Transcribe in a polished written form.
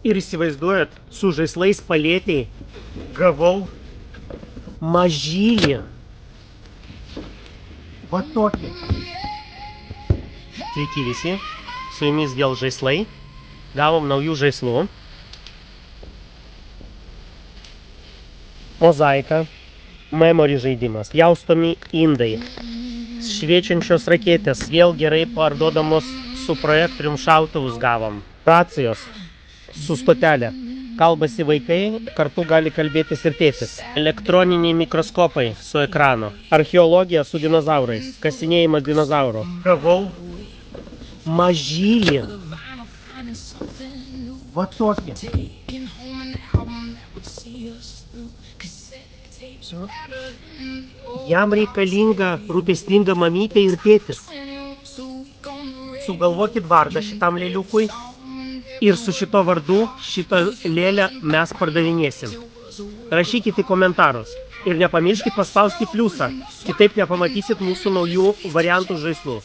Ir įsivaizduojat, su žaislais palėtėj gavau mažylį. Va tokį. Sveiki visi, su jumis vėl žaislai. Gavom naujų žaislų. Mozaika, memory žaidimas, jaustomi indai, šviečiančios raketės, vėl gerai parduodamos su projektorium šautuvus gavom. Racijos su stotelė. Kalbasi vaikai, kartu gali kalbėtis ir tėtis. Elektroniniai mikroskopai su ekranu. Archeologija su dinozaurais. Kasinėjimas dinozauro. Gavau mažylį. Va tokį. Jam reikalinga rūpestinga mamytė ir tėtis. Sugalvokit vardą šitam lėliukui. Ir su šito vardu šitą lėlę mes pardavinėsim. Rašykite į komentarus. Ir nepamirškit paspausti pliusą. Kitaip nepamatysit mūsų naujų variantų žaislų.